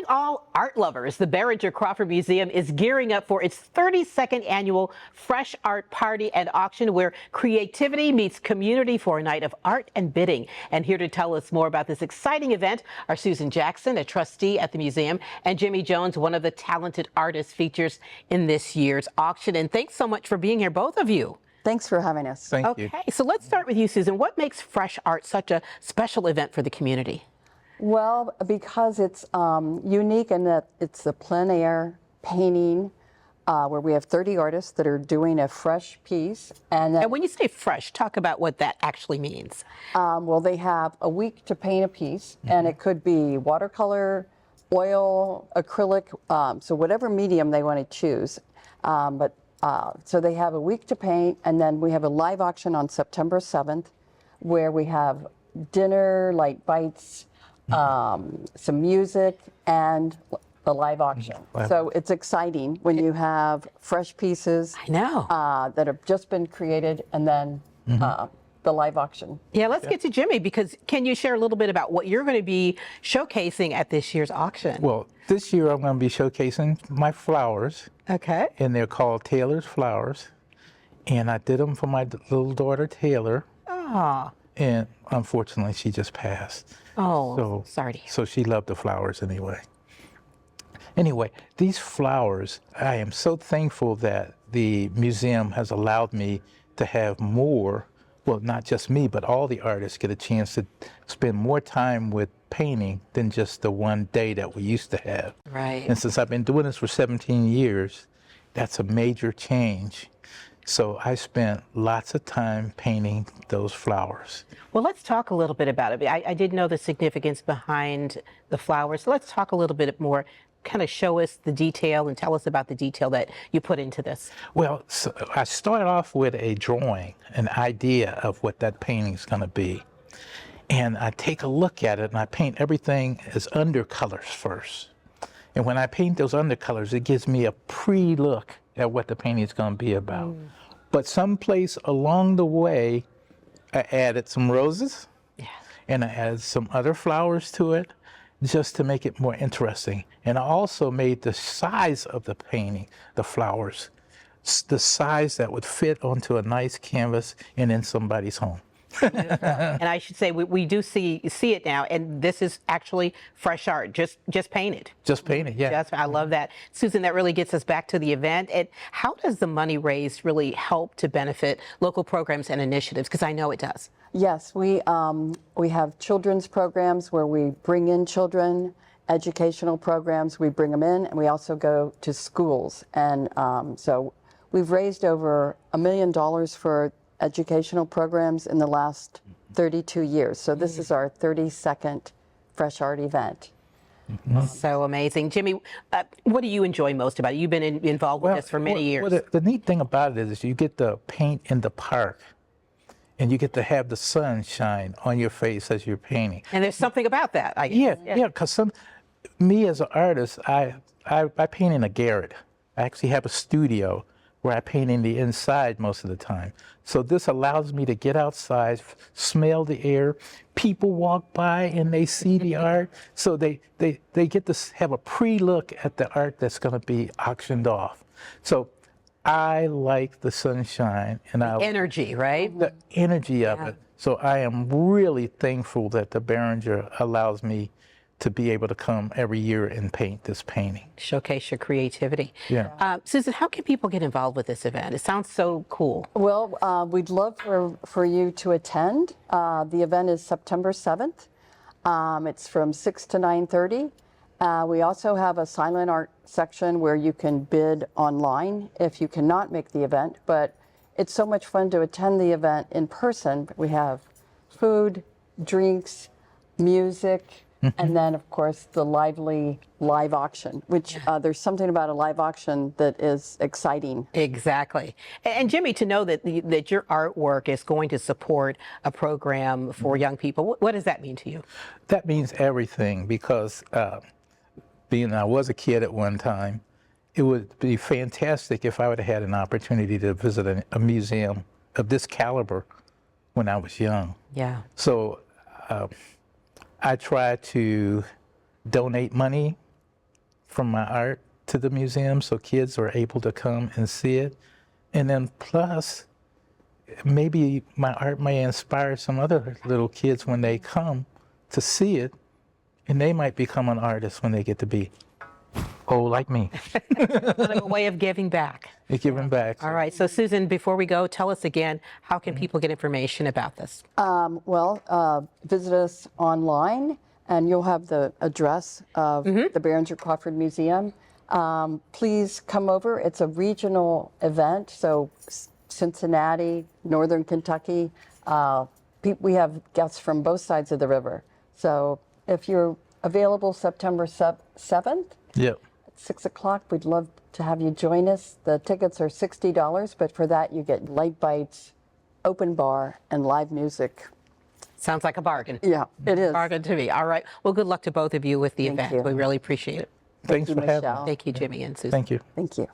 all art lovers, the Behringer-Crawford Museum is gearing up for its 32nd annual Fresh Art Party and Auction, where creativity meets community for a night of art and bidding. And here to tell us more about this exciting event are Susan Jackson, a trustee at the museum, and Jimmy Jones, one of the talented artists features in this year's auction. And thanks so much for being here, both of you. Thanks for having us. Thank you. Okay, so let's start with you, Susan. What makes Fresh Art such a special event for the community? Well, because it's unique in that it's a plein air painting where we have 30 artists that are doing a fresh piece. And when you say fresh, talk about what that actually means. Well, they have a week to paint a piece, and it could be watercolor, oil, acrylic, so whatever medium they want to choose. So they have a week to paint, and then we have a live auction on September 7th where we have dinner, light bites, some music, and the live auction. Wow. So it's exciting when you have fresh pieces that have just been created, and then the live auction. Yeah, let's get to Jimmy, because can you share a little bit about what you're going to be showcasing at this year's auction? Well, this year I'm going to be showcasing my flowers. Okay. And they're called Taylor's Flowers. And I did them for my little daughter, Taylor. Ah. And unfortunately, she just passed. Oh, sorry. So she loved the flowers anyway. Anyway, these flowers, I am so thankful that the museum has allowed me to have more, well, not just me, but all the artists get a chance to spend more time with painting than just the one day that we used to have. Right. And since I've been doing this for 17 years, that's a major change. So I spent lots of time painting those flowers. Well, let's talk a little bit about it. I did know the significance behind the flowers. So let's talk a little bit more, kind of show us the detail and tell us about the detail that you put into this. Well, so I started off with a drawing, an idea of what that painting is going to be. And I take a look at it and I paint everything as undercolors first. And when I paint those undercolors, it gives me a pre-look at what the painting is going to be about. But someplace along the way, I added some roses, and I added some other flowers to it, just to make it more interesting. And I also made the size of the painting, the flowers, the size that would fit onto a nice canvas and in somebody's home. And I should say, we do see it now, and this is actually fresh art, just painted. Just painted, yeah. I love that. Susan, that really gets us back to the event. And how does the money raised really help to benefit local programs and initiatives? Because I know it does. Yes, we have children's programs where we bring in children, educational programs, we bring them in, and we also go to schools. And so we've raised over $1 million for educational programs in the last 32 years. So this is our 32nd Fresh Art event. So amazing. Jimmy, what do you enjoy most about it? You've been involved with this for many years. Well, the neat thing about it is you get to paint in the park, and you get to have the sun shine on your face as you're painting. And there's something about that, I guess. Yeah, because me as an artist, I paint in a garret. I actually have a studio where I paint in the inside most of the time. So this allows me to get outside, smell the air. People walk by and they see the art. So they get to have a pre-look at the art that's going to be auctioned off. So I like the sunshine and the energy, right? The energy of it. So I am really thankful that the Behringer allows me to be able to come every year and paint this painting. Showcase your creativity. Yeah. Susan, how can people get involved with this event? It sounds so cool. Well, we'd love for you to attend. The event is September 7th. It's from 6 to 9:30. We also have a silent art section where you can bid online if you cannot make the event, but it's so much fun to attend the event in person. We have food, drinks, music, and then, of course, the lively live auction, which there's something about a live auction that is exciting. Exactly. And Jimmy, to know that your artwork is going to support a program for young people, what does that mean to you? That means everything, because being I was a kid at one time, it would be fantastic if I would have had an opportunity to visit a museum of this caliber when I was young. Yeah. So I try to donate money from my art to the museum so kids are able to come and see it. And then plus, maybe my art may inspire some other little kids when they come to see it, and they might become an artist when they get to be old like me. Kind of a way of giving back. They giving back. All right. So, Susan, before we go, tell us again, how can people get information about this? Visit us online, and you'll have the address of the Behringer-Crawford Museum. Please come over. It's a regional event, so Cincinnati, Northern Kentucky. We have guests from both sides of the river. So if you're available September 7th, Yep. at 6 o'clock, we'd love to have you join us. The tickets are $60, but for that you get light bites, open bar, and live music. Sounds like a bargain. Yeah, it is. Bargain to me. All right. Well, good luck to both of you with the Thank event. you. We really appreciate it. Thanks you, for having me. Michelle. Thank you, Jimmy and Susan. Thank you. Thank you.